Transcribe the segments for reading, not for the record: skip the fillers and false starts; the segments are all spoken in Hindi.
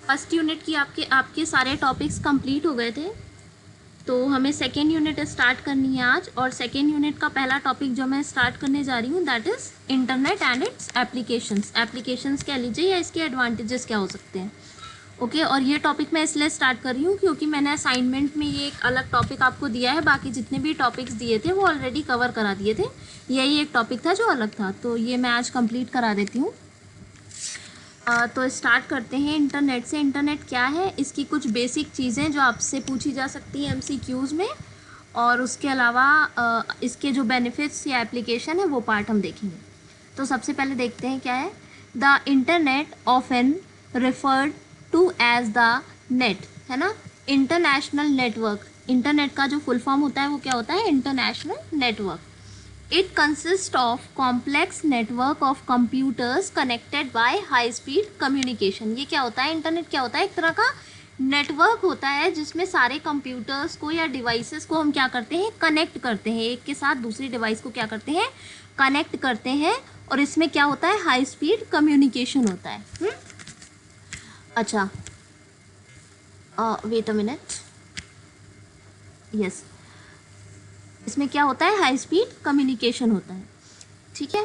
फर्स्ट यूनिट की आपके सारे टॉपिक्स कंप्लीट हो गए थे, तो हमें सेकेंड यूनिट स्टार्ट करनी है आज। और सेकेंड यूनिट का पहला टॉपिक जो मैं स्टार्ट करने जा रही हूँ that is internet and it's applications. Applications कह लीजिए या इसके एडवांटेजेस क्या हो सकते हैं। ओके और ये टॉपिक मैं इसलिए स्टार्ट कर रही हूँ क्योंकि मैंने असाइनमेंट में ये एक अलग टॉपिक आपको दिया है, बाकी जितने भी टॉपिक्स दिए थे वो ऑलरेडी कवर करा दिए थे, यही एक टॉपिक था जो अलग था, तो ये मैं आज कंप्लीट करा देती हूँ। तो स्टार्ट करते हैं इंटरनेट से। इंटरनेट क्या है, इसकी कुछ बेसिक चीज़ें जो आपसे पूछी जा सकती हैं MCQs में, और उसके अलावा इसके जो बेनिफिट्स या एप्लीकेशन है वो पार्ट हम देखेंगे। तो सबसे पहले देखते हैं क्या है। The internet often referred to as the net, है ना, इंटरनेशनल नेटवर्क। इंटरनेट का जो फुल फॉर्म होता है वो क्या होता है, international network. It consists of complex network of computers connected by high speed communication। ये क्या होता है, इंटरनेट क्या होता है, एक तरह का नेटवर्क होता है जिसमें सारे कंप्यूटर्स को या डिवाइसेस को हम क्या करते हैं, कनेक्ट करते हैं, एक के साथ दूसरी डिवाइस को क्या करते हैं, कनेक्ट करते हैं। और इसमें क्या होता है, हाई स्पीड कम्युनिकेशन होता है। अच्छा वेट अ मिनट, यस, इसमें क्या होता है, हाई स्पीड कम्युनिकेशन होता है, ठीक है।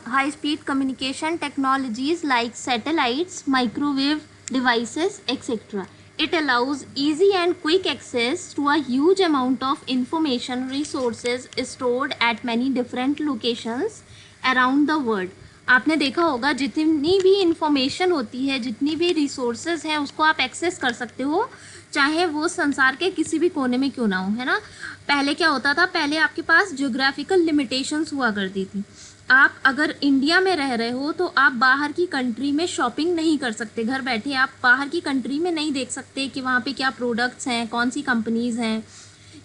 High speed communication technologies like satellites, microwave devices etcetera. It allows easy and quick access to a huge amount of information resources stored at many different locations around the world। आपने देखा होगा जितनी भी इंफॉर्मेशन होती है, जितनी भी रिसोर्सेज हैं, उसको आप एक्सेस कर सकते हो, चाहे वो संसार के किसी भी कोने में क्यों ना हो, है ना। पहले क्या होता था, पहले आपके पास ज्योग्राफिकल लिमिटेशंस हुआ करती थी। आप अगर इंडिया में रह रहे हो तो आप बाहर की कंट्री में शॉपिंग नहीं कर सकते, घर बैठे आप बाहर की कंट्री में नहीं देख सकते कि वहाँ पे क्या प्रोडक्ट्स हैं, कौन सी कंपनीज़ हैं,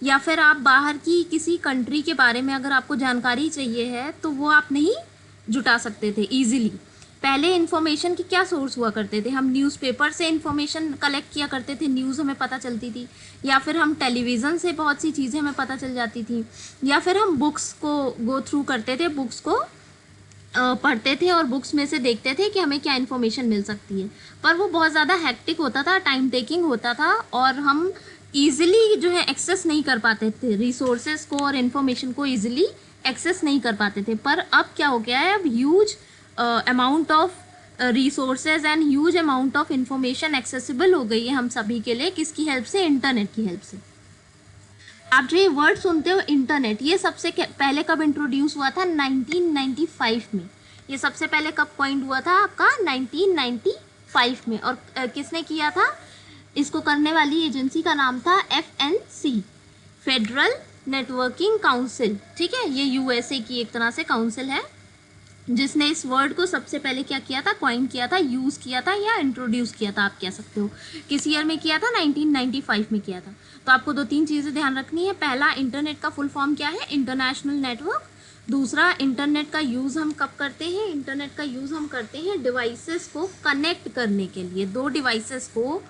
या फिर आप बाहर की किसी कंट्री के बारे में अगर आपको जानकारी चाहिए है तो वो आप नहीं जुटा सकते थे ईजिली। पहले इन्फॉर्मेशन की क्या सोर्स हुआ करते थे, हम न्यूज़पेपर से इन्फॉर्मेशन कलेक्ट किया करते थे, न्यूज़ हमें पता चलती थी, या फिर हम टेलीविज़न से बहुत सी चीज़ें हमें पता चल जाती थी, या फिर हम बुक्स को गो थ्रू करते थे, बुक्स को पढ़ते थे और बुक्स में से देखते थे कि हमें क्या इन्फॉर्मेशन मिल सकती है। पर वो बहुत ज़्यादा हैक्टिक होता था, टाइम टेकिंग होता था, और हम ईजिली जो है एक्सेस नहीं कर पाते थे रिसोर्सेज को और इन्फॉर्मेशन को ईजिली एक्सेस नहीं कर पाते थे। पर अब क्या हो गया है, अब huge amount of resources and huge amount of information accessible हो गई है हम सभी के लिए, किसकी हेल्प से, इंटरनेट की हेल्प से। आप जो ये वर्ड सुनते हो इंटरनेट, ये सबसे पहले कब इंट्रोड्यूस हुआ था, 1995 में। ये सबसे पहले कब पॉइंट हुआ था आपका, 1995 में। और किसने किया था, इसको करने वाली एजेंसी का नाम था FNC, फेडरल नेटवर्किंग काउंसिल, ठीक है। ये USA की एक तरह से काउंसिल है जिसने इस वर्ड को सबसे पहले क्या किया था, कॉइन किया था, यूज़ किया था या इंट्रोड्यूस किया था, आप कह सकते हो। किस ईयर में किया था, 1995 में किया था। तो आपको दो तीन चीज़ें ध्यान रखनी है। पहला, इंटरनेट का फुल फॉर्म क्या है, इंटरनेशनल नेटवर्क। दूसरा, इंटरनेट का यूज़ हम कब करते हैं, इंटरनेट का यूज़ हम करते हैं डिवाइसेस को कनेक्ट करने के लिए, दो डिवाइसेस को,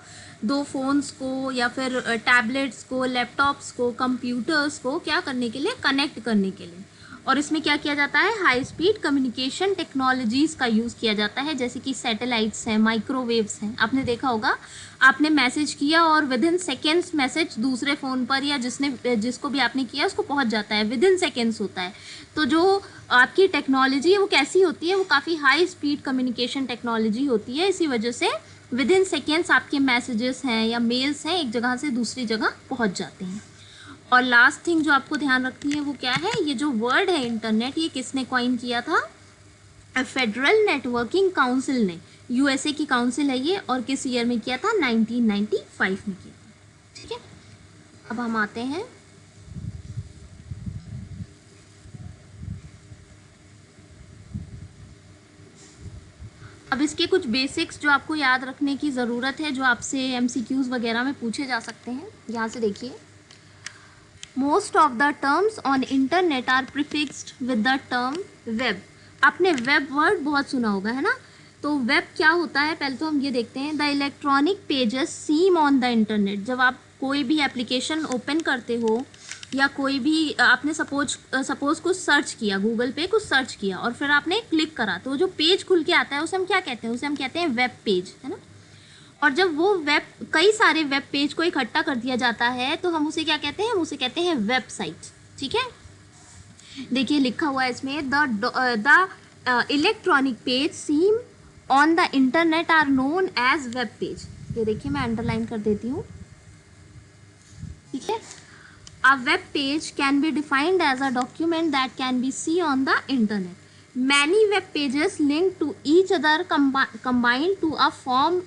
दो फ़ोन्स को या फिर टैबलेट्स को, लैपटॉप्स को, कंप्यूटर्स को क्या करने के लिए, कनेक्ट करने के लिए। और इसमें क्या किया जाता है, हाई स्पीड कम्युनिकेशन टेक्नोलॉजीज़ का यूज़ किया जाता है, जैसे कि सैटेलाइट्स हैं, माइक्रोवेव्स हैं। आपने देखा होगा, आपने मैसेज किया और विद इन सेकेंड्स मैसेज दूसरे फ़ोन पर या जिसको भी आपने किया उसको पहुंच जाता है, विद इन सेकेंड्स होता है। तो जो आपकी टेक्नोलॉजी है वो कैसी होती है, वो काफ़ी हाई स्पीड कम्युनिकेशन टेक्नोलॉजी होती है। इसी वजह से विद इन सेकेंड्स आपके मैसेजेस हैं या मेल्स हैं एक जगह से दूसरी जगह पहुँच जाते हैं। और लास्ट थिंग जो आपको ध्यान रखनी है वो क्या है, ये जो वर्ड है इंटरनेट, ये किसने कॉइन किया था, फेडरल नेटवर्किंग काउंसिल ने, USA की काउंसिल है ये, और किस ईयर में किया था, 1995 में किया था, ठीक है। अब हम आते हैं अब इसके कुछ बेसिक्स जो आपको याद रखने की ज़रूरत है, जो आपसे MCQs वगैरह में पूछे जा सकते हैं। यहाँ से देखिए, most of the terms on internet are prefixed with the term web. आपने वेब वर्ड बहुत सुना होगा, है ना। तो वेब क्या होता है, पहले तो हम ये देखते हैं। The electronic pages seem on the internet. जब आप कोई भी एप्लीकेशन ओपन करते हो या कोई भी आपने सपोज कुछ सर्च किया, गूगल पे कुछ सर्च किया और फिर आपने क्लिक करा, तो जो पेज खुल के आता है उसे हम क्या कहते हैं? उसे हम कहते हैं वेब पेज, है ना। और जब वो कई सारे वेब पेज को इकट्ठा कर दिया जाता है तो हम उसे क्या कहते हैं? हम उसे कहते हैं वेबसाइट। ठीक है, देखिए लिखा हुआ है इसमें, the electronic page seen on the internet are known as web page. ये देखिए मैं अंडरलाइन कर देती हूँ। ठीक है, a web page can be defined as a document that can be seen on the internet. Many web pages link to each other combined to a form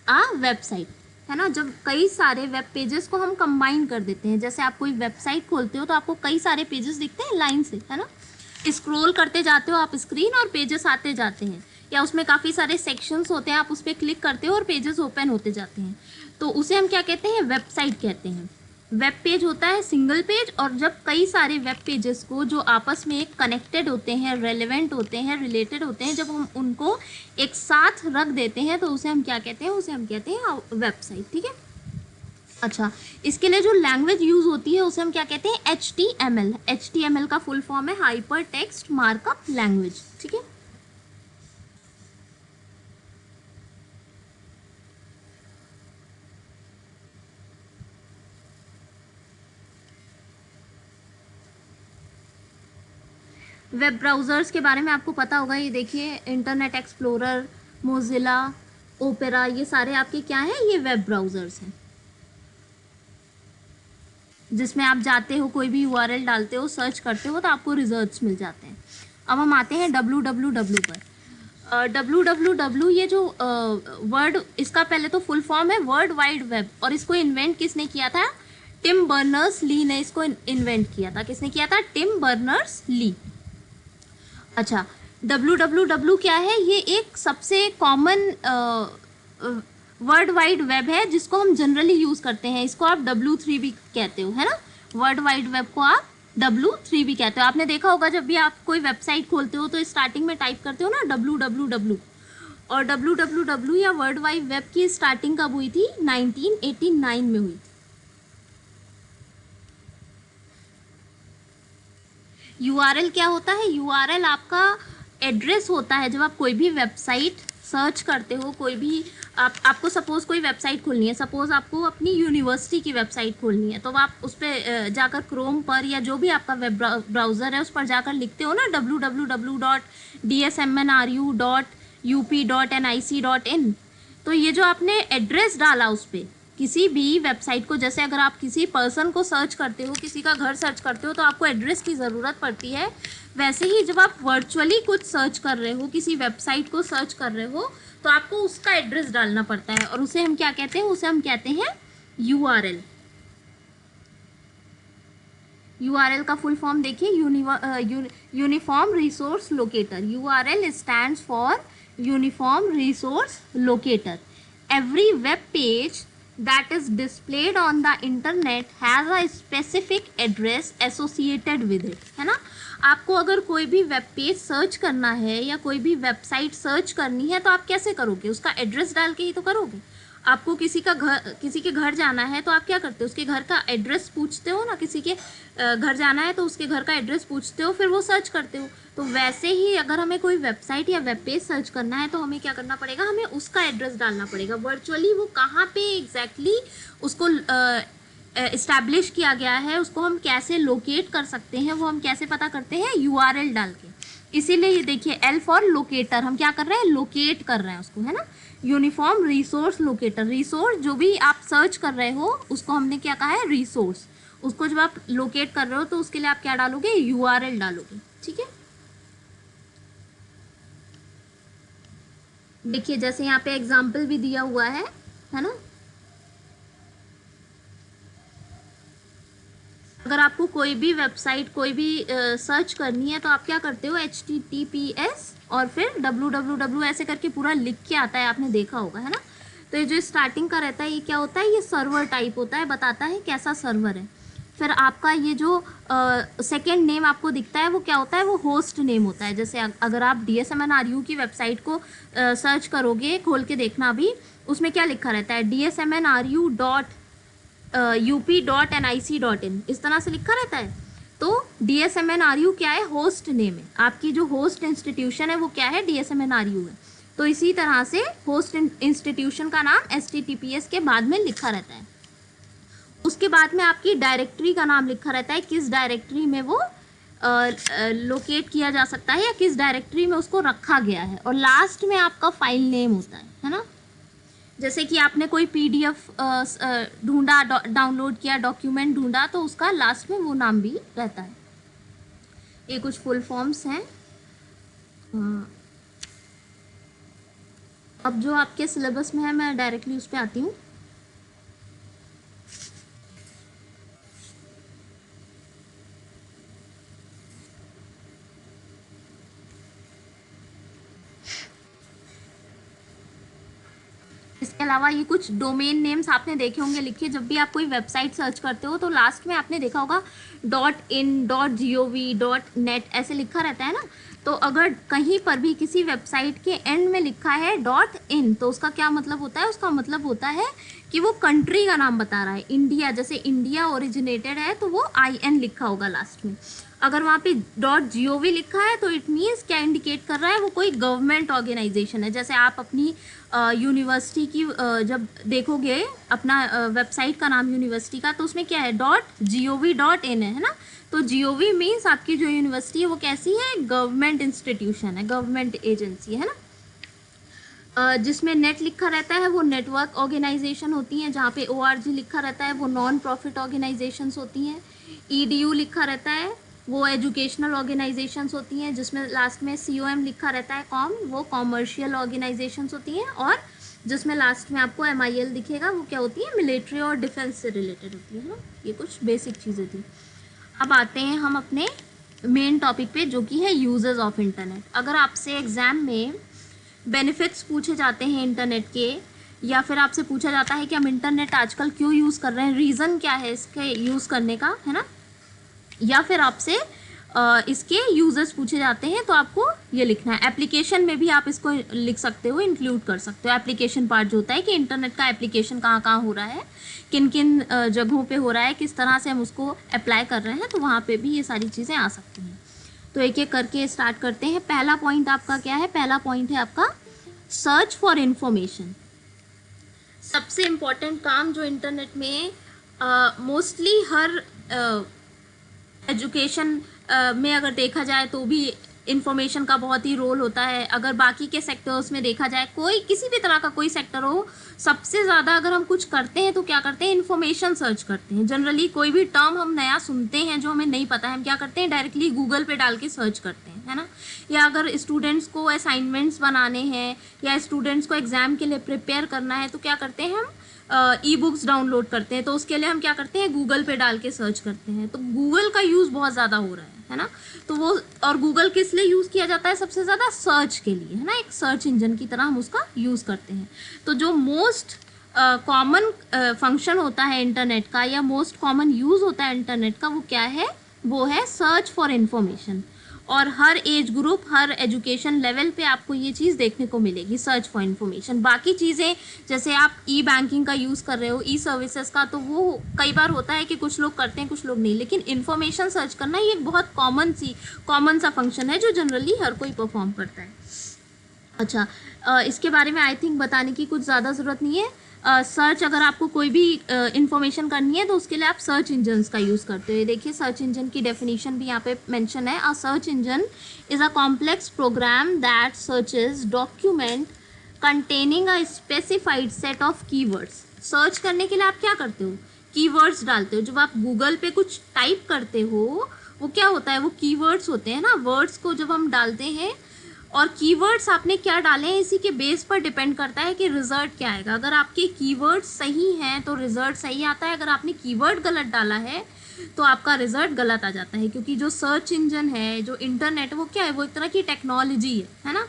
a website, है ना। जब कई सारे वेब पेजेस को हम कंबाइन कर देते हैं, जैसे आप कोई वेबसाइट खोलते हो तो आपको कई सारे पेजेस दिखते हैं लाइन से, है ना। स्क्रॉल करते जाते हो आप स्क्रीन और पेजेस आते जाते हैं, या उसमें काफ़ी सारे सेक्शंस होते हैं, आप उस पर क्लिक करते हो और पेजेस ओपन होते जाते हैं, तो उसे हम क्या कहते हैं? वेबसाइट कहते हैं। वेब पेज होता है सिंगल पेज, और जब कई सारे वेब पेजेस को जो आपस में कनेक्टेड होते हैं, रेलेवेंट होते हैं, रिलेटेड होते हैं, जब हम उनको एक साथ रख देते हैं तो उसे हम क्या कहते हैं? उसे हम कहते हैं वेबसाइट। ठीक है, अच्छा, इसके लिए जो लैंग्वेज यूज़ होती है उसे हम क्या कहते हैं? HTML। HTML का फुल फॉर्म है हाइपर टेक्स्ट मार्कअप लैंग्वेज। ठीक है, वेब ब्राउज़र्स के बारे में आपको पता होगा। ये देखिए, इंटरनेट एक्सप्लोरर, मोजिला, ओपेरा, ये सारे आपके क्या हैं? ये वेब ब्राउज़र्स हैं, जिसमें आप जाते हो, कोई भी URL डालते हो, सर्च करते हो तो आपको रिजल्ट्स मिल जाते हैं। अब हम आते हैं www पर। www ये जो वर्ड, इसका पहले तो फुल फॉर्म है वर्ल्ड वाइड वेब, और इसको इन्वेंट किसने किया था? टिम बर्नर्स ली ने इसको इन्वेंट किया था। किसने किया था? Tim Berners Lee. अच्छा, www क्या है? ये एक सबसे कॉमन वर्ल्ड वाइड वेब है जिसको हम जनरली यूज़ करते हैं। इसको आप W3 भी कहते हो, है ना। वर्ल्ड वाइड वेब को आप W3 भी कहते हो। आपने देखा होगा जब भी आप कोई वेबसाइट खोलते हो तो स्टार्टिंग में टाइप करते हो ना www, और www या वर्ल्ड वाइड वेब की स्टार्टिंग कब हुई थी? 1989 में हुई थी। URL क्या होता है? URL आपका एड्रेस होता है। जब आप कोई भी वेबसाइट सर्च करते हो, कोई भी आपको सपोज़ कोई वेबसाइट खोलनी है, सपोज़ आपको अपनी यूनिवर्सिटी की वेबसाइट खोलनी है, तो आप उस पर जाकर क्रोम पर या जो भी आपका वेब ब्राउज़र है उस पर जाकर लिखते हो ना www.dsmnru.up.nic.in। तो ये जो आपने एड्रेस डाला उस पर किसी भी वेबसाइट को, जैसे अगर आप किसी पर्सन को सर्च करते हो, किसी का घर सर्च करते हो, तो आपको एड्रेस की ज़रूरत पड़ती है। वैसे ही जब आप वर्चुअली कुछ सर्च कर रहे हो, किसी वेबसाइट को सर्च कर रहे हो, तो आपको उसका एड्रेस डालना पड़ता है, और उसे हम क्या कहते हैं? उसे हम कहते हैं URL। URL का फुल फॉर्म देखिए, uniform resource locator. URL stands for uniform resource locator. Every web page that is displayed on the internet has a specific address associated with it, है ना। आपको अगर कोई भी वेब पेज सर्च करना है या कोई भी वेबसाइट सर्च करनी है तो आप कैसे करोगे? उसका एड्रेस डाल के ही तो करोगे। आपको किसी के घर जाना है तो आप क्या करते हो? उसके घर का एड्रेस पूछते हो ना। किसी के घर जाना है तो उसके घर का एड्रेस पूछते हो, फिर वो सर्च करते हो। तो वैसे ही अगर हमें कोई वेबसाइट या वेब पेज सर्च करना है तो हमें क्या करना पड़ेगा? हमें उसका एड्रेस डालना पड़ेगा। वर्चुअली वो कहाँ पे एग्जैक्टली उसको इस्टेब्लिश किया गया है, उसको हम कैसे लोकेट कर सकते हैं, वो हम कैसे पता करते हैं? URL डाल के। इसीलिए ये देखिए, L फॉर लोकेटर, हम क्या कर रहे हैं? लोकेट कर रहे हैं उसको, है ना। यूनिफॉर्म रिसोर्स लोकेटर, रिसोर्स जो भी आप सर्च कर रहे हो उसको हमने क्या कहा है? रिसोर्स। उसको जब आप लोकेट कर रहे हो तो उसके लिए आप क्या डालोगे? URL डालोगे। ठीक है, देखिए जैसे यहाँ पे एग्जाम्पल भी दिया हुआ है ना। अगर आपको कोई भी वेबसाइट, कोई भी सर्च करनी है तो आप क्या करते हो? HTTPS और फिर www ऐसे करके पूरा लिख के आता है, आपने देखा होगा, है ना। तो ये जो स्टार्टिंग का रहता है ये क्या होता है? ये सर्वर टाइप होता है, बताता है कैसा सर्वर है। फिर आपका ये जो सेकेंड नेम आपको दिखता है वो क्या होता है? वो होस्ट नेम होता है। जैसे अगर आप DSMNRU की वेबसाइट को सर्च करोगे, खोल के देखना अभी, उसमें क्या लिखा रहता है? DSMNRU up.nic.in इस तरह से लिखा रहता है। तो DSMNRU क्या है, होस्ट नेम है, आपकी जो होस्ट इंस्टीट्यूशन है वो क्या है, DSMNRU है। तो इसी तरह से होस्ट इंस्टीट्यूशन का नाम HTTPS के बाद में लिखा रहता है। उसके बाद में आपकी डायरेक्टरी का नाम लिखा रहता है, किस डायरेक्टरी में वो लोकेट किया जा सकता है या किस डायरेक्टरी में उसको रखा गया है। और लास्ट में आपका फाइल नेम होता है ना। जैसे कि आपने कोई PDF ढूंढा, डाउनलोड किया, डॉक्यूमेंट ढूंढा, तो उसका लास्ट में वो नाम भी रहता है। ये कुछ फुल फॉर्म्स हैं। अब जो आपके सिलेबस में है मैं डायरेक्टली उस पर आती हूँ। इसके अलावा ये कुछ डोमेन नेम्स आपने देखे होंगे लिखे, जब भी आप कोई वेबसाइट सर्च करते हो तो लास्ट में आपने देखा होगा .in, .gov, .net ऐसे लिखा रहता है ना। तो अगर कहीं पर भी किसी वेबसाइट के एंड में लिखा है .in तो उसका क्या मतलब होता है, उसका मतलब होता है कि वो कंट्री का नाम बता रहा है। इंडिया, जैसे इंडिया ओरिजिनेटेड है तो वो IN लिखा होगा लास्ट में। अगर वहाँ पे .gov लिखा है तो इट मीन्स क्या इंडिकेट कर रहा है, वो कोई गवर्नमेंट ऑर्गेनाइजेशन है। जैसे आप अपनी यूनिवर्सिटी की जब देखोगे अपना वेबसाइट का नाम यूनिवर्सिटी का, तो उसमें क्या है .gov.in है ना। तो GOV मीन्स आपकी जो यूनिवर्सिटी है वो कैसी है, गवर्नमेंट इंस्टीट्यूशन है, गवर्नमेंट एजेंसी है ना। जिसमें नेट लिखा रहता है वो नेटवर्क ऑर्गेनाइजेशन होती हैं, जहाँ पे ORG लिखा रहता है वो नॉन प्रॉफिट ऑर्गेनाइजेशंस होती हैं। EDU लिखा रहता है वो एजुकेशनल ऑर्गेनाइजेशंस होती हैं, जिसमें लास्ट में COM लिखा रहता है कॉम, वो कॉमर्शियल ऑर्गेनाइजेशंस होती हैं। और जिसमें लास्ट में आपको MIL दिखेगा वो क्या होती है, मिलिट्री और डिफेंस से रिलेटेड होती है ना। ये कुछ बेसिक चीज़ें थी। अब आते हैं हम अपने मेन टॉपिक पे, जो कि है यूजेस ऑफ इंटरनेट। अगर आपसे एग्ज़ाम में बेनिफिट्स पूछे जाते हैं इंटरनेट के, या फिर आपसे पूछा जाता है कि हम इंटरनेट आजकल क्यों यूज़ कर रहे हैं, रीज़न क्या है इसके यूज़ करने का, है ना, या फिर आपसे इसके यूजर्स पूछे जाते हैं, तो आपको ये लिखना है। एप्लीकेशन में भी आप इसको लिख सकते हो, इंक्लूड कर सकते हो। एप्लीकेशन पार्ट जो होता है कि इंटरनेट का एप्लीकेशन कहाँ कहाँ हो रहा है, किन किन जगहों पे हो रहा है, किस तरह से हम उसको अप्लाई कर रहे हैं, तो वहाँ पे भी ये सारी चीज़ें आ सकती हैं। तो एक एक करके स्टार्ट करते हैं। पहला पॉइंट आपका क्या है, पहला पॉइंट है आपका सर्च फॉर इंफॉर्मेशन। सबसे इम्पॉर्टेंट काम जो इंटरनेट में मोस्टली हर एजुकेशन में अगर देखा जाए तो भी इंफॉर्मेशन का बहुत ही रोल होता है। अगर बाकी के सेक्टर्स में देखा जाए, कोई किसी भी तरह का कोई सेक्टर हो, सबसे ज़्यादा अगर हम कुछ करते हैं तो क्या करते हैं, इन्फॉर्मेशन सर्च करते हैं। जनरली कोई भी टर्म हम नया सुनते हैं जो हमें नहीं पता है, हम क्या करते हैं, डायरेक्टली गूगल पे डाल के सर्च करते हैं, है ना। या अगर स्टूडेंट्स को असाइनमेंट्स बनाने हैं या स्टूडेंट्स को एग्ज़ाम के लिए प्रिपेयर करना है तो क्या करते हैं, हम ई-बुक्स डाउनलोड करते हैं, तो उसके लिए हम क्या करते हैं, गूगल पे डाल के सर्च करते हैं। तो गूगल का यूज़ बहुत ज़्यादा हो रहा है ना। तो वो, और गूगल किस लिए यूज़ किया जाता है सबसे ज़्यादा, सर्च के लिए, है ना। एक सर्च इंजन की तरह हम उसका यूज़ करते हैं। तो जो मोस्ट कॉमन फंक्शन होता है इंटरनेट का, या मोस्ट कॉमन यूज़ होता है इंटरनेट का, वो क्या है, वो है सर्च फॉर इंफॉर्मेशन। और हर एज ग्रुप, हर एजुकेशन लेवल पे आपको ये चीज़ देखने को मिलेगी, सर्च फॉर इन्फॉर्मेशन। बाकी चीज़ें जैसे आप ई-बैंकिंग का यूज़ कर रहे हो, ई-सर्विसेज का, तो वो कई बार होता है कि कुछ लोग करते हैं कुछ लोग नहीं, लेकिन इन्फॉर्मेशन सर्च करना ये एक बहुत कॉमन सा फंक्शन है जो जनरली हर कोई परफॉर्म करता है। अच्छा, इसके बारे में आई थिंक बताने की कुछ ज़्यादा ज़रूरत नहीं है। सर्च अगर आपको कोई भी इंफॉर्मेशन करनी है तो उसके लिए आप सर्च इंजन्स का यूज़ करते हो। देखिए सर्च इंजन की डेफिनेशन भी यहाँ पे मेंशन है। A search engine is a complex program that searches document containing a specified set of keywords. Search करने के लिए आप क्या करते हो, कीवर्ड्स डालते हो। जब आप गूगल पे कुछ टाइप करते हो वो क्या होता है, वो कीवर्ड्स होते हैं ना। वर्ड्स को जब हम डालते हैं, और कीवर्ड्स आपने क्या डाले हैं इसी के बेस पर डिपेंड करता है कि रिजल्ट क्या आएगा। अगर आपके कीवर्ड्स सही हैं तो रिजल्ट सही आता है, अगर आपने कीवर्ड गलत डाला है तो आपका रिजल्ट गलत आ जाता है। क्योंकि जो सर्च इंजन है, जो इंटरनेट, वो क्या है, वो एक तरह की टेक्नोलॉजी है ना।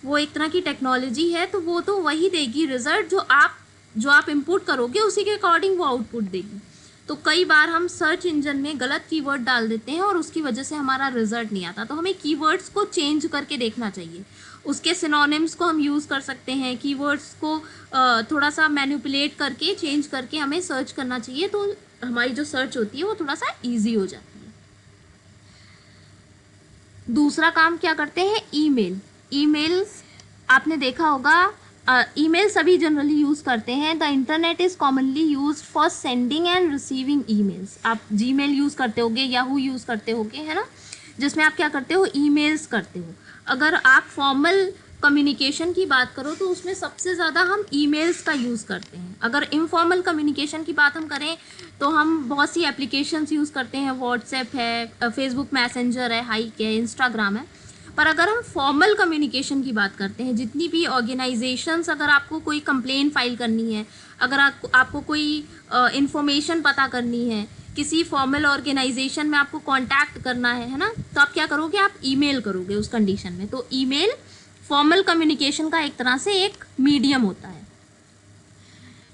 वो एक तरह की टेक्नोलॉजी है, तो वो वही देगी रिजल्ट जो आप इनपुट करोगे, उसी के अकॉर्डिंग वो आउटपुट देगी। तो कई बार हम सर्च इंजन में गलत कीवर्ड डाल देते हैं और उसकी वजह से हमारा रिजल्ट नहीं आता। तो हमें कीवर्ड्स को चेंज करके देखना चाहिए, उसके सिनोनिम्स को हम यूज़ कर सकते हैं, कीवर्ड्स को थोड़ा सा मैनिपुलेट करके चेंज करके हमें सर्च करना चाहिए, तो हमारी जो सर्च होती है वो थोड़ा सा ईजी हो जाती है। दूसरा काम क्या करते हैं, ईमेल। ईमेल आपने देखा होगा, ईमेल सभी जनरली यूज़ करते हैं। The internet is commonly used for sending end receiving emails. आप जीमेल यूज़ करते होगे, याहू यूज़ करते होगे, है ना, जिसमें आप क्या करते हो, ईमेल्स करते हो। अगर आप फॉर्मल कम्युनिकेशन की बात करो तो उसमें सबसे ज़्यादा हम ईमेल्स का यूज़ करते हैं। अगर इनफॉर्मल कम्युनिकेशन की बात हम करें तो हम बहुत सी एप्लीकेशंस यूज़ करते हैं, व्हाट्सएप है, फेसबुक मैसेंजर है, हाइक है, इंस्टाग्राम है। पर अगर हम फॉर्मल कम्युनिकेशन की बात करते हैं, जितनी भी ऑर्गेनाइजेशंस, अगर आपको कोई कंप्लेन फाइल करनी है, अगर आपको कोई इंफॉर्मेशन पता करनी है, किसी फॉर्मल ऑर्गेनाइजेशन में आपको कांटेक्ट करना है ना, तो आप क्या करोगे, आप ईमेल करोगे उस कंडीशन में। तो ईमेल फॉर्मल कम्युनिकेशन का एक तरह से एक मीडियम होता है।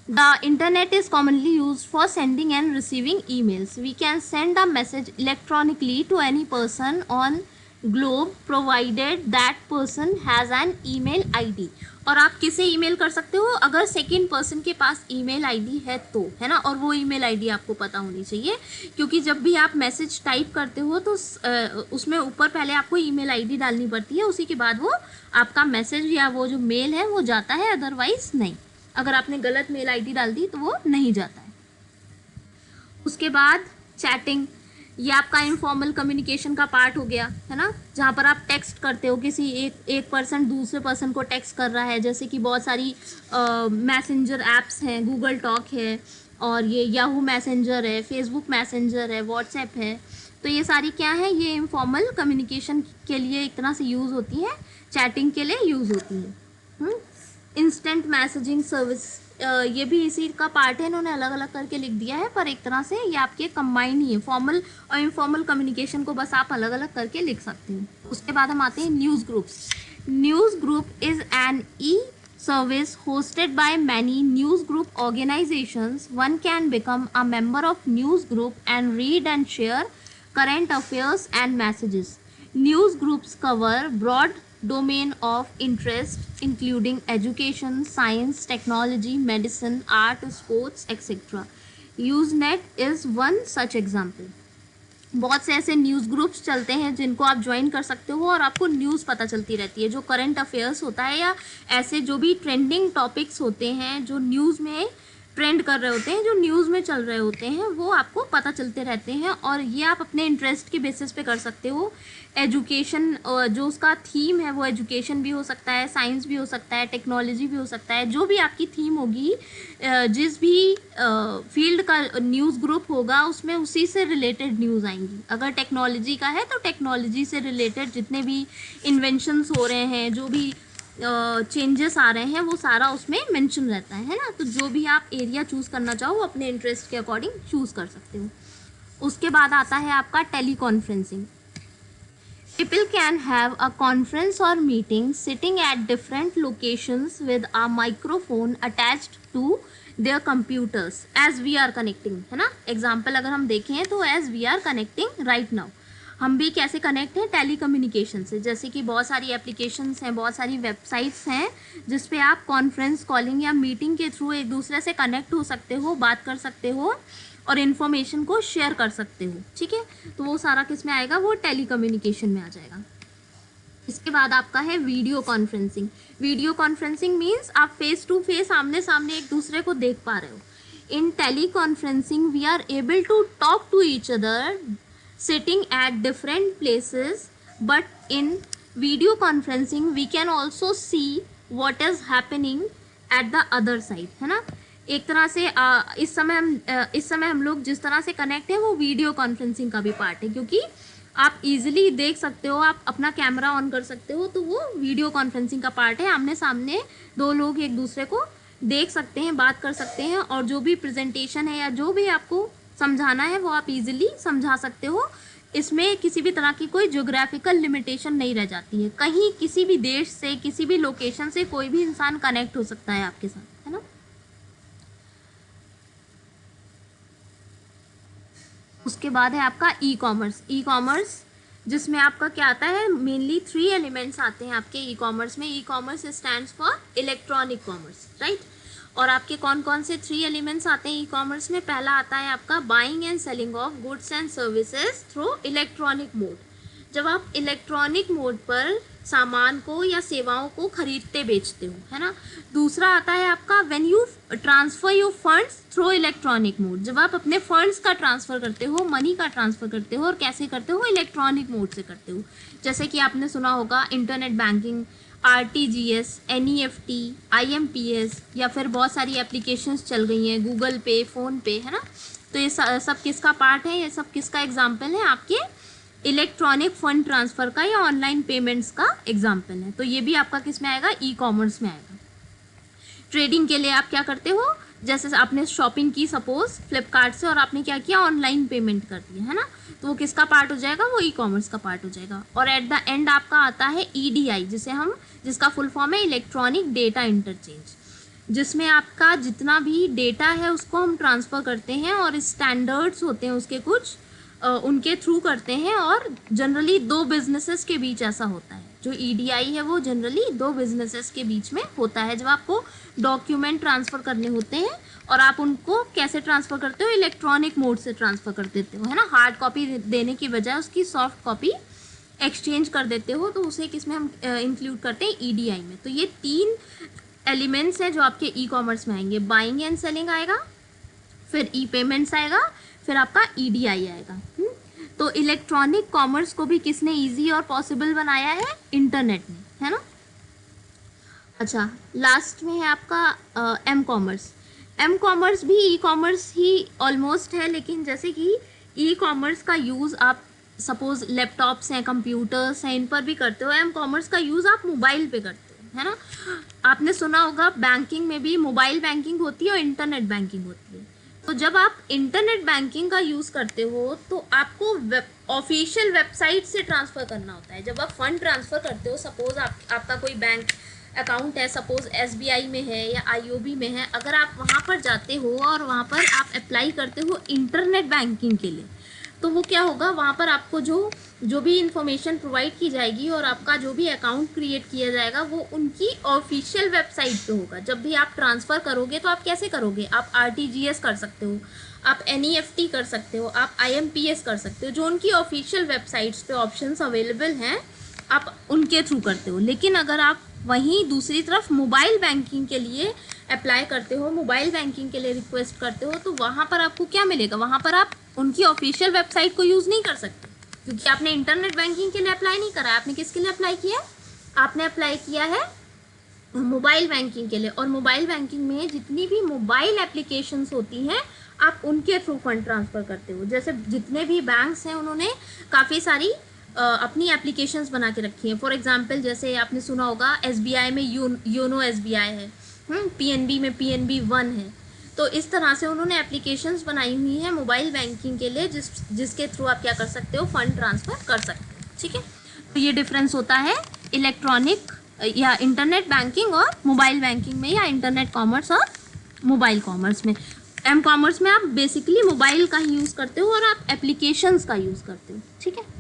The internet is commonly used for sending and receiving emails. We can send a message electronically to any person on globe provided that person has an email ID. और आप किसे ईमेल कर सकते हो, अगर सेकंड पर्सन के पास ईमेल आईडी है तो, है ना, और वो ईमेल आईडी आपको पता होनी चाहिए, क्योंकि जब भी आप मैसेज टाइप करते हो तो उसमें ऊपर पहले आपको ईमेल आईडी डालनी पड़ती है, उसी के बाद वो आपका मैसेज या वो जो मेल है वो जाता है, अदरवाइज नहीं। अगर आपने गलत मेल आईडी डाल दी तो वो नहीं जाता है। उसके बाद चैटिंग, ये आपका इनफॉर्मल कम्युनिकेशन का पार्ट हो गया, है ना, जहाँ पर आप टेक्स्ट करते हो, किसी एक पर्सन दूसरे पर्सन को टेक्स्ट कर रहा है, जैसे कि बहुत सारी मैसेंजर ऐप्स हैं, गूगल टॉक है, और ये याहू मैसेंजर है, फेसबुक मैसेंजर है, व्हाट्सएप है। तो ये सारी क्या है, ये इनफॉर्मल कम्युनिकेशन के लिए एक तरह से यूज़ होती है, चैटिंग के लिए यूज़ होती है। इंस्टेंट मैसेजिंग सर्विस, ये भी इसी का पार्ट है, इन्होंने अलग अलग करके लिख दिया है, पर एक तरह से ये आपके कंबाइन ही है, फॉर्मल और इनफॉर्मल कम्युनिकेशन को बस आप अलग अलग करके लिख सकते हो। उसके बाद हम आते हैं news groups. News group is an e service hosted by many news group organizations. One can become a member of news group and read and share current affairs and messages. News groups cover broad domain of interest including education, science, technology, medicine, art, sports, etc. Usenet is one such example. बहुत से ऐसे न्यूज़ ग्रुप्स चलते हैं जिनको आप ज्वाइन कर सकते हो और आपको न्यूज़ पता चलती रहती है, जो करंट अफेयर्स होता है या ऐसे जो भी ट्रेंडिंग टॉपिक्स होते हैं, जो न्यूज़ में ट्रेंड कर रहे होते हैं, जो न्यूज़ में चल रहे होते हैं, वो आपको पता चलते रहते हैं। और ये आप अपने इंटरेस्ट के बेसिस पे कर सकते हो। एजुकेशन, जो उसका थीम है वो एजुकेशन भी हो सकता है, साइंस भी हो सकता है, टेक्नोलॉजी भी हो सकता है, जो भी आपकी थीम होगी, जिस भी फील्ड का न्यूज़ ग्रुप होगा उसमें उसी से रिलेटेड न्यूज़ आएंगी। अगर टेक्नोलॉजी का है तो टेक्नोलॉजी से रिलेटेड जितने भी इन्वेंशंस हो रहे हैं, जो भी चेंजेस आ रहे हैं, वो सारा उसमें मेंशन रहता है ना। तो जो भी आप एरिया चूज़ करना चाहो वो अपने इंटरेस्ट के अकॉर्डिंग चूज़ कर सकते हो। उसके बाद आता है आपका teleconferencing. People can have a conference or meeting sitting at different locations with a microphone attached to their computers as we are connecting, है ना। एग्जाम्पल अगर हम देखें तो as we are connecting right now, हम भी कैसे कनेक्ट हैं, टेली कम्युनिकेशन से। जैसे कि बहुत सारी एप्लीकेशंस हैं, बहुत सारी वेबसाइट्स हैं जिस पे आप कॉन्फ्रेंस कॉलिंग या मीटिंग के थ्रू एक दूसरे से कनेक्ट हो सकते हो, बात कर सकते हो और इन्फॉर्मेशन को शेयर कर सकते हो, ठीक है। तो वो सारा किस में आएगा, वो टेली कम्युनिकेशन में आ जाएगा। इसके बाद आपका है video conferencing. Video conferencing means आप फेस टू फेस, आमने सामने एक दूसरे को देख पा रहे हो। In teleconferencing we are able to talk to each other sitting at different places, but in video conferencing we can also see what is happening at the other side, है ना। एक तरह से इस समय हम लोग जिस तरह से कनेक्ट हैं वो वीडियो कॉन्फ्रेंसिंग का भी पार्ट है, क्योंकि आप इजीली देख सकते हो, आप अपना कैमरा ऑन कर सकते हो, तो वो वीडियो कॉन्फ्रेंसिंग का पार्ट है। आमने सामने दो लोग एक दूसरे को देख सकते हैं, बात कर सकते हैं, और जो भी प्रेजेंटेशन है या जो भी आपको समझाना है वो आप इजीली समझा सकते हो। इसमें किसी भी तरह की कोई ज्योग्राफिकल लिमिटेशन नहीं रह जाती है। कहीं किसी भी देश से, किसी भी लोकेशन से कोई भी इंसान कनेक्ट हो सकता है आपके साथ, है ना। उसके बाद है आपका ई कॉमर्स। ई कॉमर्स जिसमें आपका क्या आता है, मेनली 3 एलिमेंट्स आते हैं आपके ई कॉमर्स में। E commerce stands for electronic commerce, right. और आपके कौन कौन से 3 एलिमेंट्स आते हैं ई कॉमर्स में? पहला आता है आपका buying and selling of goods and services through electronic mode, जब आप इलेक्ट्रॉनिक मोड पर सामान को या सेवाओं को खरीदते बेचते हो, है ना। दूसरा आता है आपका when you transfer your funds through electronic mode, जब आप अपने फंड्स का ट्रांसफ़र करते हो, मनी का ट्रांसफ़र करते हो, और कैसे करते हो? इलेक्ट्रॉनिक मोड से करते हो। जैसे कि आपने सुना होगा internet banking, RTGS, NEFT, IMPS, या फिर बहुत सारी एप्लीकेशंस चल गई हैं, गूगल पे, फ़ोन पे, है ना। तो ये सब किसका पार्ट है? ये सब किसका एग्जाम्पल है? आपके इलेक्ट्रॉनिक फंड ट्रांसफ़र का या ऑनलाइन पेमेंट्स का एग्जाम्पल है। तो ये भी आपका किस में आएगा? ई कॉमर्स में आएगा। ट्रेडिंग के लिए आप क्या करते हो? जैसे आपने शॉपिंग की सपोज फ्लिपकार्ट से, और आपने क्या किया? ऑनलाइन पेमेंट कर दिया, है ना। तो वो किसका पार्ट हो जाएगा? वो ई कॉमर्स का पार्ट हो जाएगा। और एट द एंड आपका आता है EDI, जिसका फुल फॉर्म है इलेक्ट्रॉनिक डेटा इंटरचेंज, जिसमें आपका जितना भी डेटा है उसको हम ट्रांसफ़र करते हैं, और स्टैंडर्ड्स होते हैं उसके कुछ, उनके थ्रू करते हैं। और जनरली 2 बिजनेसेस के बीच ऐसा होता है। जो EDI है वो जनरली 2 बिजनेसेस के बीच में होता है, जब आपको डॉक्यूमेंट ट्रांसफ़र करने होते हैं, और आप उनको कैसे ट्रांसफ़र करते हो? इलेक्ट्रॉनिक मोड से ट्रांसफ़र कर देते हो, है ना। हार्ड कॉपी देने की बजाय उसकी सॉफ्ट कॉपी एक्सचेंज कर देते हो, तो उसे किस में हम इंक्लूड करते हैं? EDI में। तो ये 3 एलिमेंट्स हैं जो आपके ई कॉमर्स में आएंगे। बाइंग एंड सेलिंग आएगा, फिर ई पेमेंट्स आएगा, फिर आपका EDI आएगा। तो इलेक्ट्रॉनिक कॉमर्स को भी किसने इजी और पॉसिबल बनाया है? इंटरनेट ने, है ना। अच्छा, लास्ट में है आपका एम कॉमर्स। एम कॉमर्स भी ई कॉमर्स ही ऑलमोस्ट है, लेकिन जैसे कि ई कॉमर्स का यूज़ आप सपोज लैपटॉप्स हैं, कंप्यूटर्स हैं, इन पर भी करते हो। एम कॉमर्स का यूज़ आप मोबाइल पे करते हो, है ना। आपने सुना होगा बैंकिंग में भी मोबाइल बैंकिंग होती है और इंटरनेट बैंकिंग होती है। तो जब आप इंटरनेट बैंकिंग का यूज़ करते हो तो आपको ऑफिशियल वेबसाइट से ट्रांसफ़र करना होता है। जब आप फंड ट्रांसफ़र करते हो, सपोज़ आपका कोई बैंक अकाउंट है, सपोज़ SBI में है या IOB में है, अगर आप वहाँ पर जाते हो और वहाँ पर आप अप्लाई करते हो इंटरनेट बैंकिंग के लिए, तो वो क्या होगा? वहाँ पर आपको जो भी इंफॉर्मेशन प्रोवाइड की जाएगी और आपका जो भी अकाउंट क्रिएट किया जाएगा वो उनकी ऑफिशियल वेबसाइट पे होगा। जब भी आप ट्रांसफ़र करोगे तो आप कैसे करोगे? आप RTGS कर सकते हो, आप NEFT कर सकते हो, आप IMPS कर सकते हो। जो उनकी ऑफिशियल वेबसाइट्स पे ऑप्शंस अवेलेबल हैं, आप उनके थ्रू करते हो। लेकिन अगर आप वहीं दूसरी तरफ मोबाइल बैंकिंग के लिए अप्लाई करते हो, मोबाइल बैंकिंग के लिए रिक्वेस्ट करते हो, तो वहाँ पर आपको क्या मिलेगा? वहाँ पर आप उनकी ऑफिशियल वेबसाइट को यूज़ नहीं कर सकते, क्योंकि आपने इंटरनेट बैंकिंग के लिए अप्लाई नहीं करा है। आपने किसके लिए अप्लाई किया है? आपने अप्लाई किया है मोबाइल बैंकिंग के लिए। और मोबाइल बैंकिंग में जितनी भी मोबाइल एप्लीकेशंस होती हैं, आप उनके थ्रू फंड ट्रांसफ़र करते हो। जैसे जितने भी बैंक्स हैं उन्होंने काफ़ी सारी अपनी एप्लीकेशंस बना के रखी हैं। फॉर एग्जांपल जैसे आपने सुना होगा SBI में योनो SBI है, PNB में PNB One है। तो इस तरह से उन्होंने एप्लीकेशंस बनाई हुई हैं मोबाइल बैंकिंग के लिए, जिसके थ्रू आप क्या कर सकते हो? फंड ट्रांसफ़र कर सकते हो, ठीक है। तो ये डिफरेंस होता है इलेक्ट्रॉनिक या इंटरनेट बैंकिंग और मोबाइल बैंकिंग में, या इंटरनेट कॉमर्स और मोबाइल कॉमर्स में। एम कॉमर्स में आप बेसिकली मोबाइल का ही यूज़ करते हो और आप एप्लीकेशंस का यूज़ करते हो, ठीक है।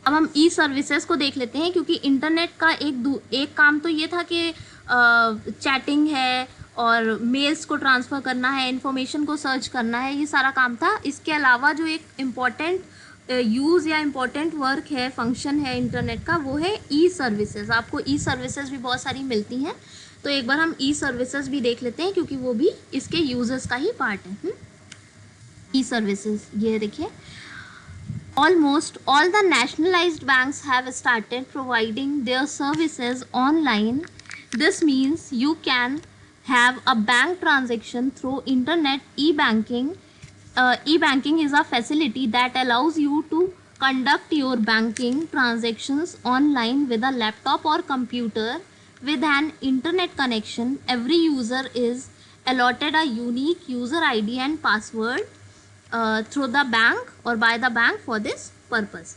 अब हम ई सर्विसेज को देख लेते हैं, क्योंकि इंटरनेट का एक काम तो ये था कि चैटिंग है और मेल्स को ट्रांसफ़र करना है, इन्फॉर्मेशन को सर्च करना है, ये सारा काम था। इसके अलावा जो एक इम्पॉर्टेंट यूज़ या इम्पॉर्टेंट वर्क है, फंक्शन है इंटरनेट का, वो है ई सर्विसेज। आपको ई सर्विसेज भी बहुत सारी मिलती हैं, तो एक बार हम ई सर्विसेज भी देख लेते हैं, क्योंकि वो भी इसके यूजर्स का ही पार्ट है। ई सर्विसेज ये देखिए, almost all the nationalized banks have started providing their services online. This means you can have a bank transaction through internet e-banking. E-banking is a facility that allows you to conduct your banking transactions online with a laptop or computer with an internet connection. Every user is allotted a unique user ID and password through the bank or by the bank for this purpose.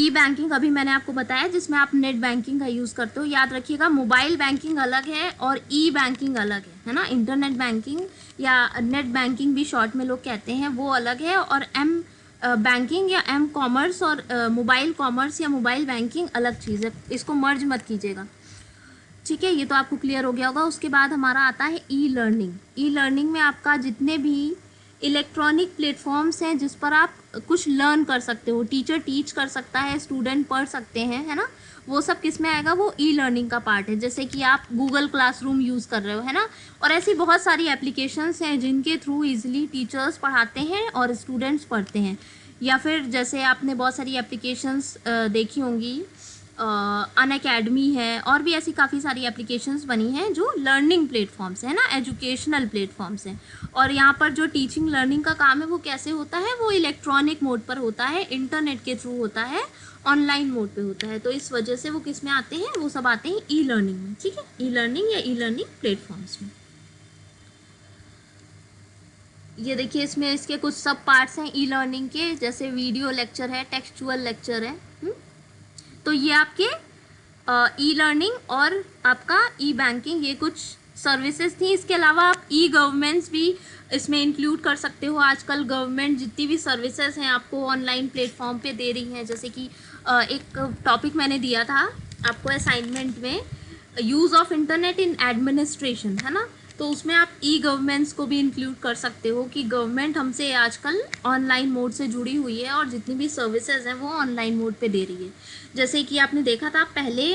E banking अभी मैंने आपको बताया, जिसमें आप नेट बैंकिंग का यूज़ करते हो। याद रखिएगा, मोबाइल बैंकिंग अलग है और ई बैंकिंग अलग है ना। इंटरनेट बैंकिंग या नेट बैंकिंग भी शॉर्ट में लोग कहते हैं, वो अलग है। और एम बैंकिंग या एम कॉमर्स और मोबाइल कॉमर्स या मोबाइल बैंकिंग अलग चीज़ है, इसको मर्ज मत कीजिएगा। ठीक है, ये तो आपको क्लियर हो गया होगा। उसके बाद हमारा आता है ई लर्निंग। ई लर्निंग में आपका जितने भी इलेक्ट्रॉनिक प्लेटफॉर्म्स हैं जिस पर आप कुछ लर्न कर सकते हो, टीचर टीच कर सकता है, स्टूडेंट पढ़ सकते हैं, है ना, वो सब किस में आएगा, वो ई लर्निंग का पार्ट है। जैसे कि आप गूगल क्लासरूम यूज़ कर रहे हो, है ना, और ऐसी बहुत सारी एप्लीकेशंस हैं जिनके थ्रू इजीली टीचर्स पढ़ाते हैं और स्टूडेंट्स पढ़ते हैं। या फिर जैसे आपने बहुत सारी एप्लीकेशंस देखी होंगी, अनअकैडमी है, और भी ऐसी काफ़ी सारी एप्लीकेशंस बनी हैं जो लर्निंग प्लेटफॉर्म्स है ना, एजुकेशनल प्लेटफॉर्म्स हैं। और यहाँ पर जो टीचिंग लर्निंग का काम है वो कैसे होता है, वो इलेक्ट्रॉनिक मोड पर होता है, इंटरनेट के थ्रू होता है, ऑनलाइन मोड पे होता है। तो इस वजह से वो किस में आते हैं, वो सब आते हैं ई लर्निंग में। ठीक है, ई लर्निंग या ई लर्निंग प्लेटफॉर्म्स में। ये देखिए, इसमें इसके कुछ सब पार्ट्स हैं ई लर्निंग के, जैसे वीडियो लेक्चर है, टेक्सचुअल लेक्चर है। तो ये आपके ई लर्निंग और आपका ई बैंकिंग, ये कुछ सर्विसेज थी। इसके अलावा आप ई गवर्नेंस भी इसमें इंक्लूड कर सकते हो। आजकल गवर्नमेंट जितनी भी सर्विसेज हैं आपको ऑनलाइन प्लेटफॉर्म पे दे रही हैं। जैसे कि एक टॉपिक मैंने दिया था आपको असाइनमेंट में, use of internet in administration, है ना, तो उसमें आप ई गवर्नेंस को भी इंक्लूड कर सकते हो कि गवर्नमेंट हमसे आजकल ऑनलाइन मोड से जुड़ी हुई है और जितनी भी सर्विसेज हैं वो ऑनलाइन मोड पे दे रही है। जैसे कि आपने देखा था पहले,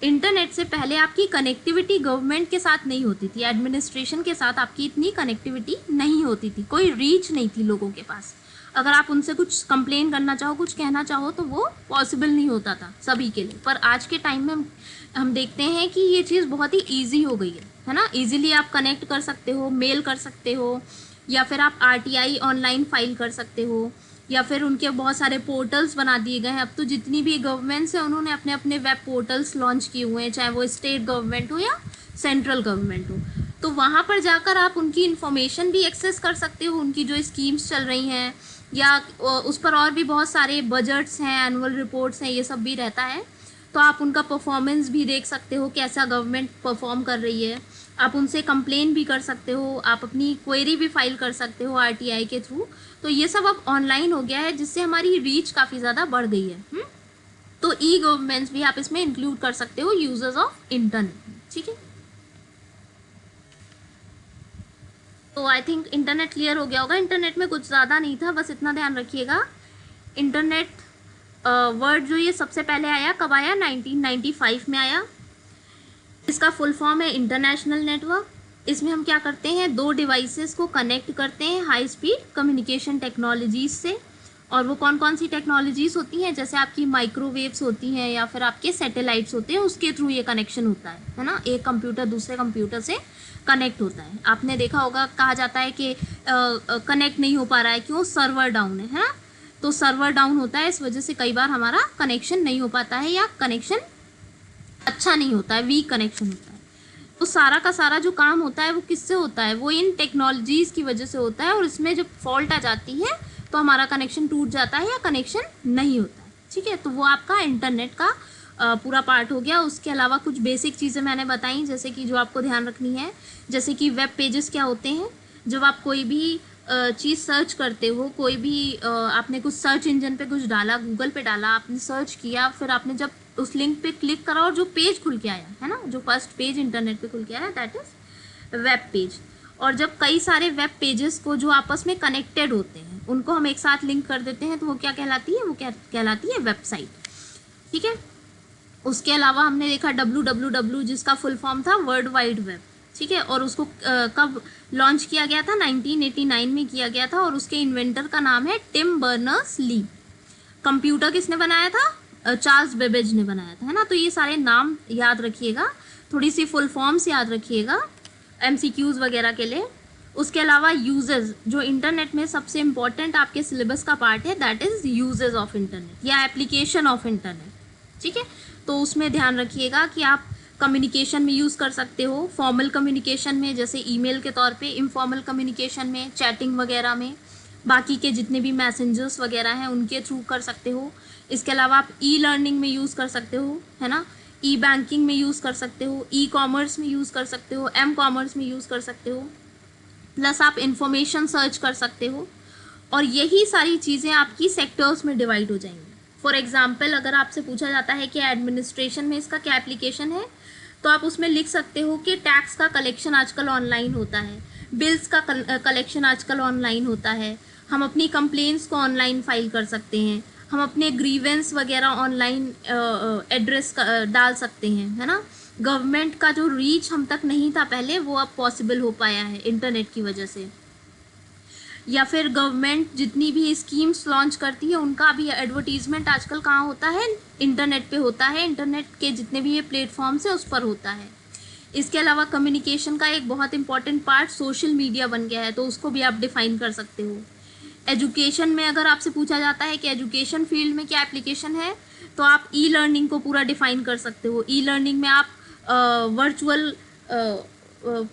इंटरनेट से पहले आपकी कनेक्टिविटी गवर्नमेंट के साथ नहीं होती थी, एडमिनिस्ट्रेशन के साथ आपकी इतनी कनेक्टिविटी नहीं होती थी, कोई रीच नहीं थी लोगों के पास। अगर आप उनसे कुछ कंप्लेन करना चाहो, कुछ कहना चाहो, तो वो पॉसिबल नहीं होता था सभी के लिए। पर आज के टाइम में हम देखते हैं कि ये चीज़ बहुत ही ईजी हो गई है ना। ईजिली आप कनेक्ट कर सकते हो, मेल कर सकते हो, या फिर आप RTI ऑनलाइन फाइल कर सकते हो, या फिर उनके बहुत सारे पोर्टल्स बना दिए गए हैं। अब तो जितनी भी गवर्नमेंट्स हैं उन्होंने अपने अपने वेब पोर्टल्स लॉन्च किए हुए हैं, चाहे वो स्टेट गवर्नमेंट हो या सेंट्रल गवर्नमेंट हो। तो वहाँ पर जाकर आप उनकी इन्फॉर्मेशन भी एक्सेस कर सकते हो, उनकी जो स्कीम्स चल रही हैं, या उस पर और भी बहुत सारे बजट्स हैं, एनुअल रिपोर्ट्स हैं, ये सब भी रहता है। तो आप उनका परफॉर्मेंस भी देख सकते हो, कैसा गवर्नमेंट परफॉर्म कर रही है। आप उनसे कंप्लेन भी कर सकते हो, आप अपनी क्वेरी भी फाइल कर सकते हो RTI के थ्रू। तो ये सब अब ऑनलाइन हो गया है, जिससे हमारी रीच काफ़ी ज़्यादा बढ़ गई है। तो ई गवर्नेंस भी आप इसमें इंक्लूड कर सकते हो, यूजर्स ऑफ इंटरनेट। ठीक है, तो आई थिंक इंटरनेट क्लियर हो गया होगा। इंटरनेट में कुछ ज़्यादा नहीं था, बस इतना ध्यान रखिएगा। इंटरनेट वर्ड जो ये सबसे पहले आया, कब आया, 1995 में आया। इसका फुल फॉर्म है इंटरनेशनल नेटवर्क। इसमें हम क्या करते हैं, दो डिवाइसेस को कनेक्ट करते हैं हाई स्पीड कम्युनिकेशन टेक्नोलॉजीज से। और वो कौन कौन सी टेक्नोलॉजीज होती हैं, जैसे आपकी माइक्रोवेव्स होती हैं या फिर आपके सैटेलाइट्स होते हैं, उसके थ्रू ये कनेक्शन होता है ना। एक कंप्यूटर दूसरे कंप्यूटर से कनेक्ट होता है। आपने देखा होगा, कहा जाता है कि कनेक्ट नहीं हो पा रहा है, क्यों, सर्वर डाउन है ना। तो सर्वर डाउन होता है, इस वजह से कई बार हमारा कनेक्शन नहीं हो पाता है, या कनेक्शन अच्छा नहीं होता है, वीक कनेक्शन होता है। तो सारा का सारा जो काम होता है वो किससे होता है, वो इन टेक्नोलॉजीज़ की वजह से होता है। और इसमें जब फॉल्ट आ जाती है तो हमारा कनेक्शन टूट जाता है या कनेक्शन नहीं होता है। ठीक है, तो वो आपका इंटरनेट का पूरा पार्ट हो गया। उसके अलावा कुछ बेसिक चीज़ें मैंने बताई, जैसे कि जो आपको ध्यान रखनी है, जैसे कि वेब पेजेस क्या होते हैं। जब आप कोई भी चीज़ सर्च करते हो, कोई भी आपने कुछ सर्च इंजन पे कुछ डाला, गूगल पे डाला, आपने सर्च किया, फिर आपने जब उस लिंक पे क्लिक करा और जो पेज खुल के आया है ना, जो फर्स्ट पेज इंटरनेट पे खुल के आया, दैट इज़ वेब पेज। और जब कई सारे वेब पेजेस को जो आपस में कनेक्टेड होते हैं उनको हम एक साथ लिंक कर देते हैं, तो वो क्या कहलाती है, वो क्या कहलाती है, वेबसाइट। ठीक है, उसके अलावा हमने देखा www, जिसका फुल फॉर्म था वर्ल्ड वाइड वेब। ठीक है, और उसको कब लॉन्च किया गया था, 1989 में किया गया था, और उसके इन्वेंटर का नाम है टिम बर्नर्स ली। कंप्यूटर किसने बनाया था, चार्ल्स बेबेज ने बनाया था, है ना। तो ये सारे नाम याद रखिएगा, थोड़ी सी फुल फॉर्म्स याद रखिएगा MCQs वगैरह के लिए। उसके अलावा यूजेस, जो इंटरनेट में सबसे इम्पॉर्टेंट आपके सिलेबस का पार्ट है, that is uses of internet या एप्लीकेशन ऑफ इंटरनेट। ठीक है, तो उसमें ध्यान रखिएगा कि आप कम्युनिकेशन में यूज़ कर सकते हो, फॉर्मल कम्युनिकेशन में जैसे ईमेल के तौर पे, इनफॉर्मल कम्युनिकेशन में, चैटिंग वगैरह में, बाकी के जितने भी मैसेंजर्स वगैरह हैं उनके थ्रू कर सकते हो। इसके अलावा आप ई लर्निंग में यूज़ कर सकते हो, है ना, ई बैंकिंग में यूज़ कर सकते हो, ई कॉमर्स में यूज़ कर सकते हो, एम कॉमर्स में यूज़ कर सकते हो, प्लस आप इंफॉर्मेशन सर्च कर सकते हो। और यही सारी चीज़ें आपकी सेक्टर्स में डिवाइड हो जाएंगी। फॉर एग्जाम्पल अगर आपसे पूछा जाता है कि एडमिनिस्ट्रेशन में इसका क्या एप्लीकेशन है, तो आप उसमें लिख सकते हो कि टैक्स का कलेक्शन आजकल ऑनलाइन होता है, बिल्स का कलेक्शन आजकल ऑनलाइन होता है, हम अपनी कंप्लेंट्स को ऑनलाइन फाइल कर सकते हैं, हम अपने ग्रीवेंस वगैरह ऑनलाइन एड्रेस डाल सकते हैं, है ना। गवर्नमेंट का जो रीच हम तक नहीं था पहले, वो अब पॉसिबल हो पाया है इंटरनेट की वजह से। या फिर गवर्नमेंट जितनी भी स्कीम्स लॉन्च करती है उनका भी एडवर्टीजमेंट आजकल कहाँ होता है, इंटरनेट पे होता है। इंटरनेट के जितने भी ये प्लेटफॉर्म्स हैं उस पर होता है। इसके अलावा कम्युनिकेशन का एक बहुत इंपॉर्टेंट पार्ट सोशल मीडिया बन गया है, तो उसको भी आप डिफाइन कर सकते हो। एजुकेशन में अगर आपसे पूछा जाता है कि एजुकेशन फील्ड में क्या एप्लीकेशन है, तो आप ई लर्निंग को पूरा डिफाइन कर सकते हो। ई लर्निंग में आप वर्चुअल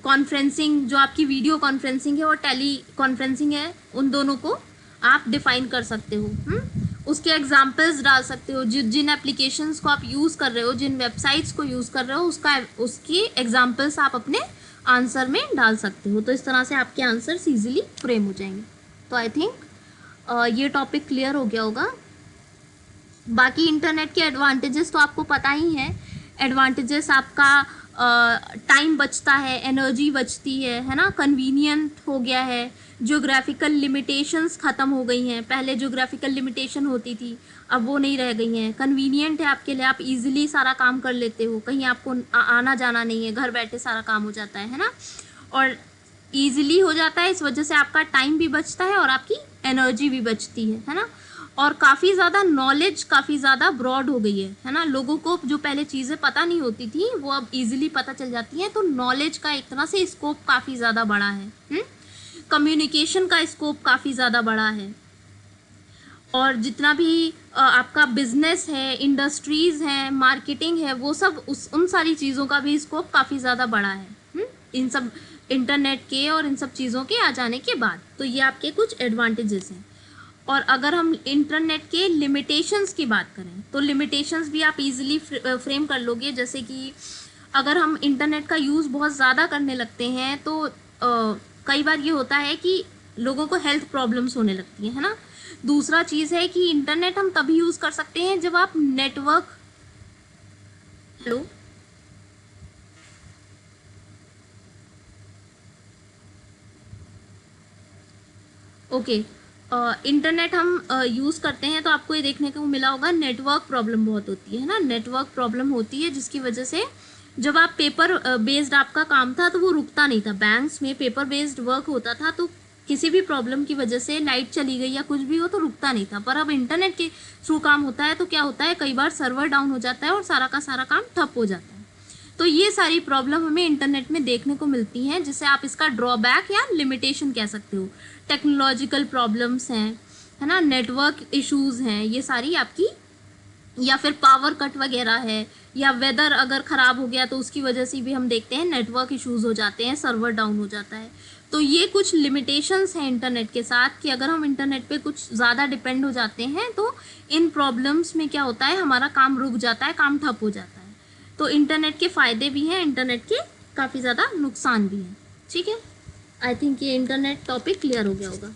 कॉन्फ्रेंसिंग, जो आपकी वीडियो कॉन्फ्रेंसिंग है और टेली कॉन्फ्रेंसिंग है, उन दोनों को आप डिफाइन कर सकते हो। उसके एग्जाम्पल्स डाल सकते हो, जिन एप्लीकेशंस को आप यूज़ कर रहे हो, जिन वेबसाइट्स को यूज़ कर रहे हो, उसकी एग्जाम्पल्स आप अपने आंसर में डाल सकते हो। तो इस तरह से आपके आंसर्स ईजिली फ्रेम हो जाएंगे। तो आई थिंक ये टॉपिक क्लियर हो गया होगा। बाकी इंटरनेट के एडवांटेजेस तो आपको पता ही है। एडवांटेजेस आपका टाइम बचता है, एनर्जी बचती है ना, कन्वीनियंट हो गया है, ज्योग्राफिकल लिमिटेशंस ख़त्म हो गई हैं। पहले ज्योग्राफिकल लिमिटेशन होती थी, अब वो नहीं रह गई हैं। कन्वीनियंट है आपके लिए, आप इजीली सारा काम कर लेते हो, कहीं आपको आना जाना नहीं है, घर बैठे सारा काम हो जाता है ना। और ईजिली हो जाता है, इस वजह से आपका टाइम भी बचता है और आपकी एनर्जी भी बचती है ना। और काफ़ी ज़्यादा नॉलेज काफ़ी ज़्यादा ब्रॉड हो गई है ना। लोगों को जो पहले चीज़ें पता नहीं होती थी वो अब इजीली पता चल जाती हैं। तो नॉलेज का एक तरह से स्कोप काफ़ी ज़्यादा बड़ा है। कम्युनिकेशन का स्कोप काफ़ी ज़्यादा बड़ा है। और जितना भी आपका बिजनेस है, इंडस्ट्रीज़ हैं, मार्केटिंग है, वो सब उन सारी चीज़ों का भी स्कोप काफ़ी ज़्यादा बड़ा है इन सब इंटरनेट के और इन सब चीज़ों के आ जाने के बाद। तो ये आपके कुछ एडवांटेजेस हैं। और अगर हम इंटरनेट के लिमिटेशंस की बात करें, तो लिमिटेशंस भी आप इजीली फ्रेम कर लोगे। जैसे कि अगर हम इंटरनेट का यूज़ बहुत ज़्यादा करने लगते हैं, तो कई बार ये होता है कि लोगों को हेल्थ प्रॉब्लम्स होने लगती है ना। दूसरा चीज़ है कि इंटरनेट हम तभी यूज़ कर सकते हैं जब आप नेटवर्क, हेलो, ओके, इंटरनेट हम यूज़ करते हैं तो आपको ये देखने को मिला होगा नेटवर्क प्रॉब्लम बहुत होती है ना। नेटवर्क प्रॉब्लम होती है जिसकी वजह से जब आप पेपर बेस्ड आपका काम था तो वो रुकता नहीं था। बैंक्स में पेपर बेस्ड वर्क होता था तो किसी भी प्रॉब्लम की वजह से लाइट चली गई या कुछ भी हो तो रुकता नहीं था। पर अब इंटरनेट के थ्रू काम होता है तो क्या होता है, कई बार सर्वर डाउन हो जाता है और सारा का सारा काम ठप हो जाता है। तो ये सारी प्रॉब्लम हमें इंटरनेट में देखने को मिलती हैं, जिसे आप इसका ड्रॉबैक या लिमिटेशन कह सकते हो। टेक्नोलॉजिकल प्रॉब्लम्स हैं, है ना, नेटवर्क इश्यूज़ हैं, ये सारी आपकी, या फिर पावर कट वगैरह है, या वेदर अगर ख़राब हो गया तो उसकी वजह से भी हम देखते हैं नेटवर्क इश्यूज़ हो जाते हैं, सर्वर डाउन हो जाता है। तो ये कुछ लिमिटेशंस हैं इंटरनेट के साथ कि अगर हम इंटरनेट पे कुछ ज़्यादा डिपेंड हो जाते हैं तो इन प्रॉब्लम्स में क्या होता है, हमारा काम रुक जाता है, काम ठप हो जाता है। तो इंटरनेट के फ़ायदे भी हैं, इंटरनेट के काफ़ी ज़्यादा नुकसान भी हैं। ठीक है, आई थिंक ये इंटरनेट टॉपिक क्लियर हो गया होगा।